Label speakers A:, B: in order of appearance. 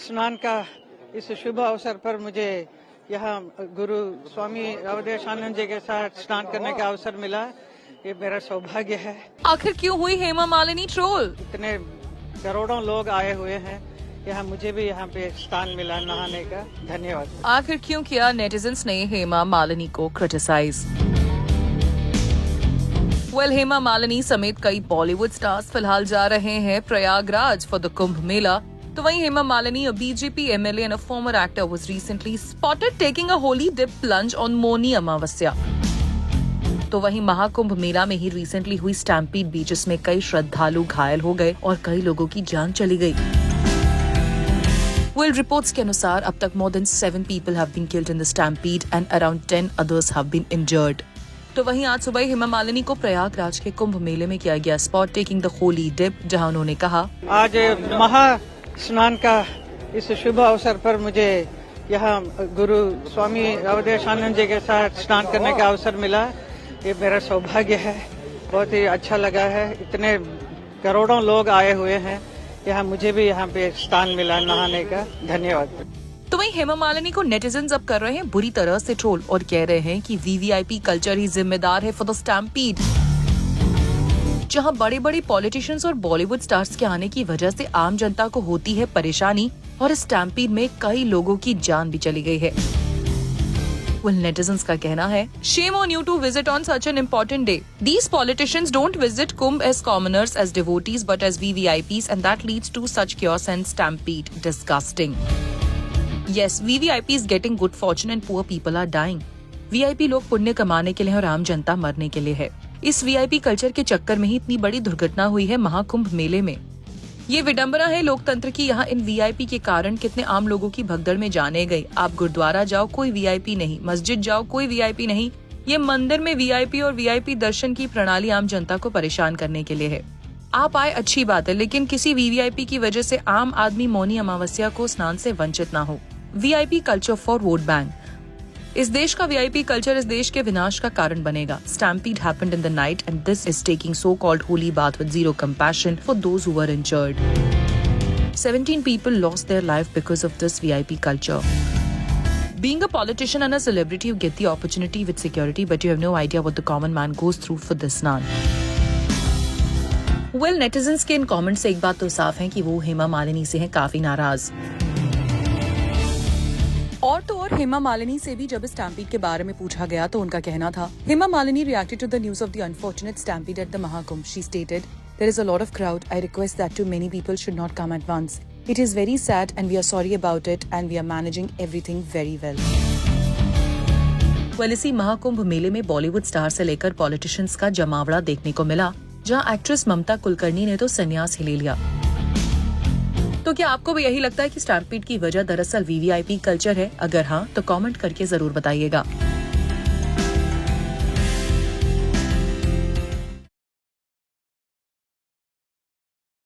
A: स्नान का इस शुभ अवसर पर मुझे यहाँ गुरु स्वामी अवधेशानंद जी के साथ स्नान करने का अवसर मिला। ये मेरा सौभाग्य है।
B: आखिर क्यों हुई हेमा मालिनी ट्रोल?
A: इतने करोड़ों लोग आए हुए हैं, यहाँ मुझे भी यहाँ पे स्थान मिला नहाने का। धन्यवाद।
B: आखिर क्यों किया नेटिजन्स ने हेमा मालिनी को क्रिटिसाइज? हेमा मालिनी समेत कई बॉलीवुड स्टार्स फिलहाल जा रहे हैं प्रयागराज फॉर द कुंभ मेला। तो वहीं Hema Malini, a BJP MLA and a former actor, was recently spotted taking a holy dip plunge on Moni अमावस्या। तो वहीं महाकुंभ मेला में ही रिसेंटली हुई स्टैम्पीड भी, जिसमें कई श्रद्धालु घायल हो गए और कई लोगों की जान चली गई। रिपोर्ट्स के अनुसार अब तक more than 7 people have been killed in the stampede and around 10 others have been injured। तो वहीं आज सुबह हेमा मालिनी को प्रयागराज के कुंभ मेले में किया गया spot taking the holy dip, जहां उन्होंने कहा,
A: आज महा स्नान का इस शुभ अवसर पर मुझे यहाँ गुरु स्वामी अवधेशानंद जी के साथ स्नान करने का अवसर मिला। ये मेरा सौभाग्य है। बहुत ही अच्छा लगा है। इतने करोड़ों लोग आए हुए हैं, यहाँ मुझे भी यहाँ पे स्थान मिला नहाने का। धन्यवाद।
B: तो वहीं हेमा मालिनी को नेटिजन्स अब कर रहे हैं बुरी तरह से ट्रोल और कह रहे हैं कि VVIP कल्चर ही जिम्मेदार है फॉर द स्टैम्पीड। जहां बड़े बड़े पॉलिटिशियंस और बॉलीवुड स्टार्स के आने की वजह से आम जनता को होती है परेशानी और इस स्टैम्पीड में कई लोगों की जान भी चली गई है। नेटिजन्स का कहना है, shame on you to visit on such an important day. These politicians don't visit Kumbh as commoners, as devotees, but as VVIPs, and that leads to such chaos and stampede. Disgusting. Yes, VVIP is getting good fortune and poor people are dying. VIP लोग पुण्य कमाने के लिए और आम जनता मरने के लिए है। इस VIP कल्चर के चक्कर में ही इतनी बड़ी दुर्घटना हुई है महाकुंभ मेले में। ये विडंबना है लोकतंत्र की। यहाँ इन VIP के कारण कितने आम लोगों की भगदड़ में जाने गई। आप गुरुद्वारा जाओ, कोई VIP नहीं, मस्जिद जाओ, कोई VIP नहीं। ये मंदिर में VIP और VIP दर्शन की प्रणाली आम जनता को परेशान करने के लिए है। आप आए अच्छी बात है, लेकिन किसी VVIP की वजह से आम आदमी मौनी अमावस्या को स्नान से वंचित न हो। VIP culture for vote bank. इस देश का VIP कल्चर इस देश के विनाश का कारण बनेगा। Stampede happened in the night and this is taking so-called holy bath with zero compassion for those who were injured. 17 people lost their life because of this VIP culture. Being a politician and a celebrity, you get the opportunity with security, but you have no idea what the common man goes through for this snan. Netizens के in comment से एक बात तो साफ है कि वो हेमा मालिनी से हैं काफी नाराज। और हेमा मालिनी से भी जब स्टैम्पीड के बारे में पूछा गया तो उनका कहना था, Hema Malini reacted to the news of the unfortunate stampede at the Mahakumbh. She stated, "There is a lot of crowd. I request that too many people should not come at once. It is very sad and we are sorry about it and we are managing everything very well." इसी महाकुंभ मेले में Bollywood star से लेकर politicians का जमावड़ा देखने को मिला, जहां एक्ट्रेस ममता कुलकर्णी ने तो संन्यास ही ले लिया। तो क्या आपको भी यही लगता है कि स्टैम्पीड की वजह दरअसल VVIP कल्चर है? अगर हाँ, तो कमेंट करके जरूर बताइएगा।